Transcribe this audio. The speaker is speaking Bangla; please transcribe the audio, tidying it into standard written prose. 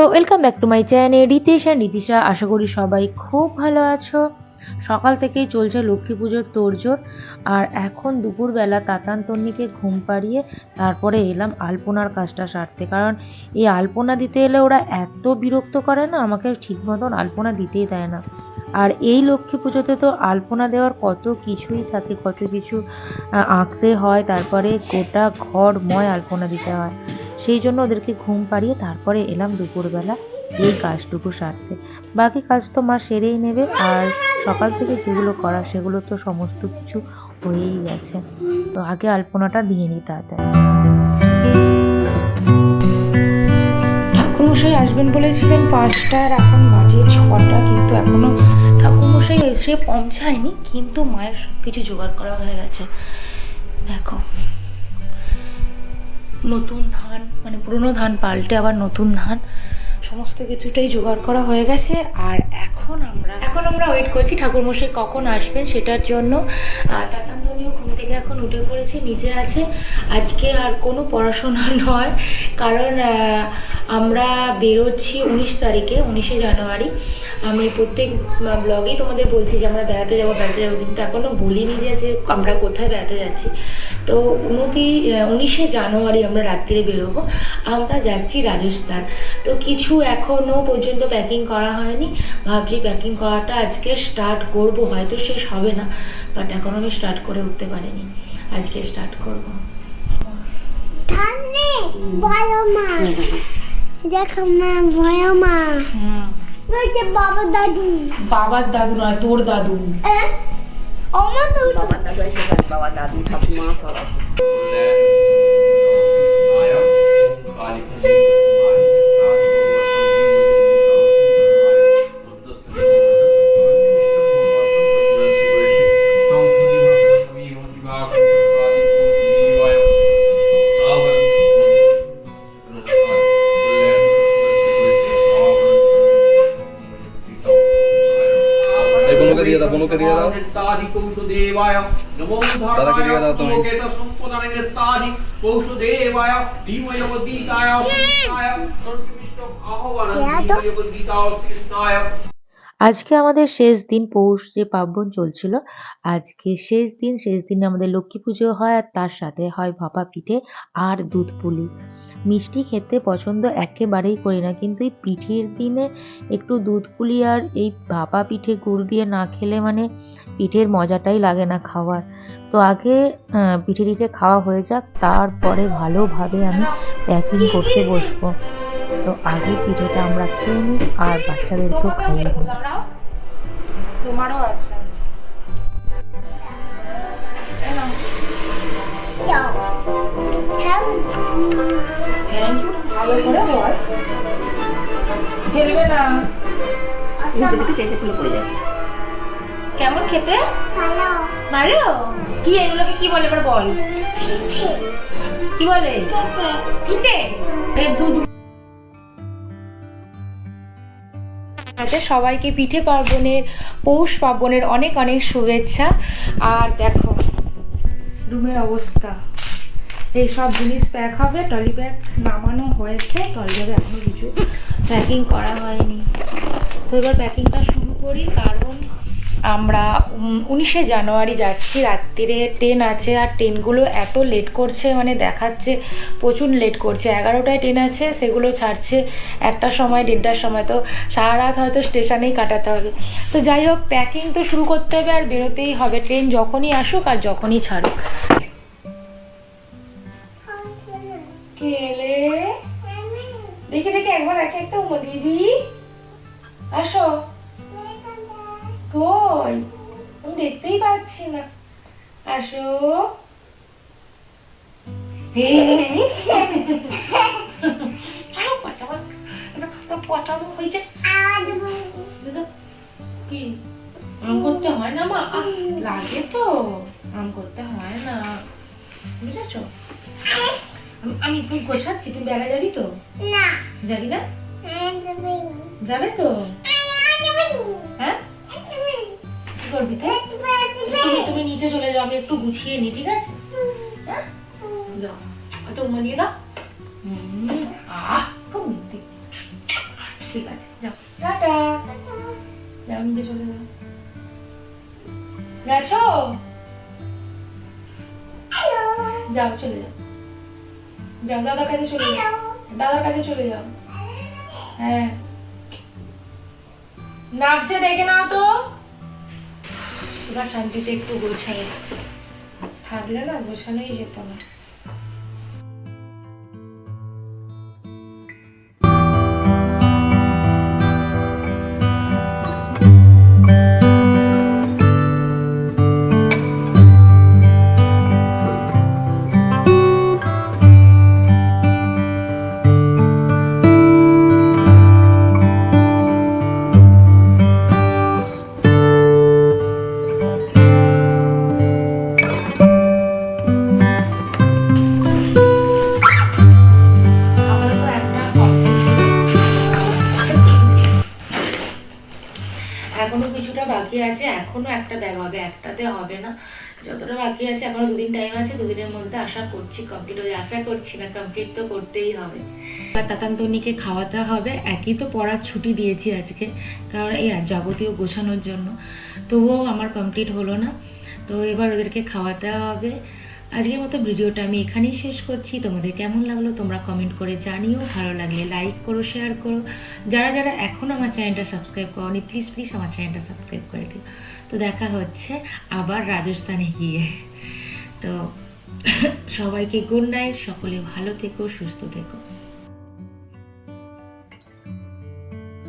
Welcome back to my channel Ritesh and Ritisha. আশা করি সবাই খুব ভালো আছো। সকাল থেকেই চলছে লক্ষ্মী পুজোর তোড়জোড়। আর এখন দুপুরবেলা তাতান তন্নিকে ঘুম পাড়িয়ে তারপরে এলাম আলপনার কাজটা সারতে। কারণ এই আলপনা দিতে এলে ওরা এত বিরক্ত করে না, আমাকে ঠিক মতন আলপনা দিতেই দেয় না। আর এই লক্ষ্মী পুজোতে তো আলপনা দেওয়ার কত কিছুই থাকে, কত কিছু আঁকতে হয়, তারপরে গোটা ঘরময় আলপনা দিতে হয়। সেই জন্য ওদেরকে ঘুম পাড়িয়ে তারপরে এলাম দুপুরবেলা এই কাজটুকু সারতে। বাকি কাজ তো মা সেরেই নেবে। আর সকাল থেকে যেগুলো করা সেগুলো তো সমস্ত কিছু হয়েই গেছে। তো আগে আলপনাটা দিয়ে নিই তাড়াতাড়ি। ঠাকুরমশাই আসবেন বলেছিলেন 5টার, এখন বাজে 6টা, কিন্তু এখনো ঠাকুরমশাই এসে পৌঁছায়নি। কিন্তু মায়ের সব কিছু জোগাড় করা হয়ে গেছে। দেখো, নতুন ধান, মানে পুরনো ধান পাল্টে আবার নতুন ধান, সমস্ত কিছুটাই জোগাড় করা হয়ে গেছে। আর এখন আমরা ওয়েট করছি ঠাকুরমশাই কখন আসবেন সেটার জন্য। তাতান্তনীয় ঘুম থেকে এখন উঠে পড়েছে, নিচে আছে। আজকে আর কোনো পড়াশোনা নয়, কারণ আমরা বেরোচ্ছি 19 তারিখে, 19শে জানুয়ারি। আমি প্রত্যেক ব্লগেই তোমাদের বলছি যে আমরা বেড়াতে যাবো, কিন্তু এখনও বলিনি যে আমরা কোথায় বেড়াতে যাচ্ছি। তো 19শে জানুয়ারি আমরা রাত্রিরে বেরোবো। আমরা যাচ্ছি রাজস্থান। তো কিছু এখনও পর্যন্ত প্যাকিং করা হয়নি। ভাবছি প্যাকিং করাটা আজকে স্টার্ট করব, হয়তো শেষ হবে না, বাট এখন আমি স্টার্ট করে উঠতে পারিনি। আজকে স্টার্ট করবো। দেখো মা, ভয় মা। বাবার দাদু নয়, তোর দাদু। আমার তো বাবার দাদু এসে গেছে, বাবা দাদু ঠাকুমা সব আছে। বনুকে দিয়ে দাও। দাদাকে দিয়ে দাও তুমি। আজকে আমাদের শেষ দিন, পৌষ যে পার্বণ চলছিল, আজকে শেষ দিনে আমাদের লক্ষ্মী পুজো হয়। আর তার সাথে হয় ভাপা পিঠে আর দুধ পুলি। মিষ্টি খেতে পছন্দ একেবারেই করি না, কিন্তু এই পিঠের দিনে একটু দুধ পুলি আর এই ভাপা পিঠে গুড় দিয়ে না খেলে মানে পিঠের মজাটাই লাগে না খাওয়ার। তো আগে পিঠে খাওয়া হয়ে যাক, তারপরে ভালোভাবে আমি প্যাকিং করতে বসবো। তো আগে পিঠেটা আমরা খেয়ে নিই আর বাচ্চাদেরকেও খাইয়ে দিই। তোমারও আছে। থ্যাংক ইউ, ভালো করে বল। খেলবে না? দেখে শেষে খুলে পড়ে যাবে। কেমন খেতে? ভালো। ভালো? কি এগুলোকে কি বলে এবার বল? কি বলে? পিঠে। দুধ। আচ্ছা, সবাইকে পিঠে পার্বণের, পৌষ পার্বণের অনেক অনেক শুভেচ্ছা। আর দেখো রুমের অবস্থা, এই সব জিনিস প্যাক হবে। ট্রলি ব্যাগ নামানো হয়েছে, ট্রলি ব্যাগে এখনো কিছু প্যাকিং করা হয়নি। তো এবার প্যাকিংটা শুরু করি, কারণ আমরা 19শে জানুয়ারি যাচ্ছি। রাত্রিরে ট্রেন আছে, আর ট্রেনগুলো এত লেট করছে, মানে দেখাচ্ছে প্রচুর লেট করছে। 11টায় ট্রেন আছে, সেগুলো ছাড়ছে 1টার সময়, 1:30টার সময়। তো সারা রাত হয়তো স্টেশনেই কাটাতে হবে। তো যাই হোক, প্যাকিং তো শুরু করতে হবে আর বেরোতেই হবে, ট্রেন যখনই আসুক আর যখনই ছাড়ুক। খেলে দেখে দেখে একবার আছে একটা উমা দিদি, আসো। কই? আমি দেখতেই পাচ্ছি না। আসো। পটানো হয়েছে। কি আম করতে হয় না মা? লাগে তো, আম করতে হয় না, বুঝেছ? আমি তুই গোছাচ্ছি, তুই বেলা যাবি তো? না। যাবি না? যাবে তো? হ্যাঁ, কি করবি তুই? তুমি নিচে চলে যাও, আমি একটু গুছিয়ে নি, ঠিক আছে? হ্যাঁ, যাও। অত উমা দিয়ে দাও। খুব মিথ্যে। টাটা। যাও নিচে চলে যাও। গেছো? যাও চলে যাও। যাও দাদার কাছে চলে যাও। দাদার কাছে চলে যাও। হ্যাঁ নাচছে দেখে নাও তো। এবার শান্তিতে একটু গোছাই, থাকলে না গোছানোই যেত না। আপাতত একটা এখনো কিছুটা বাকি আছে, এখনো একটা ব্যাগ হবে, একটাতে হবে না, যতটা বাকি আছে এখনো 2 দিন টাইম আছে, 2 দিনের মধ্যে আশা করছি কমপ্লিট হয়ে, আশা করছি না, কমপ্লিট তো করতেই হবে। এবার তাতান্তনিকে খাওয়াতে হবে, একই তো পড়ার ছুটি দিয়েছি আজকে, কারণ এই যাবতীয় গোছানোর জন্য, তবুও আমার কমপ্লিট হলো না। তো এবার ওদেরকে খাওয়াতে হবে। আজকের মতো ভিডিওটা আমি এখানেই শেষ করছি। তোমাদের কেমন লাগলো তোমরা কমেন্ট করে জানিও, ভালো লাগলে লাইক করো, শেয়ার করো। যারা যারা এখনও আমার চ্যানেলটা সাবস্ক্রাইব করোনি প্লিজ প্লিজ আমার চ্যানেলটা সাবস্ক্রাইব করে দিও। তো দেখা হচ্ছে আবার রাজস্থানে গিয়ে। তো সবাইকে গুড নাইট, সকলে ভালো থেকো, সুস্থ থেকো।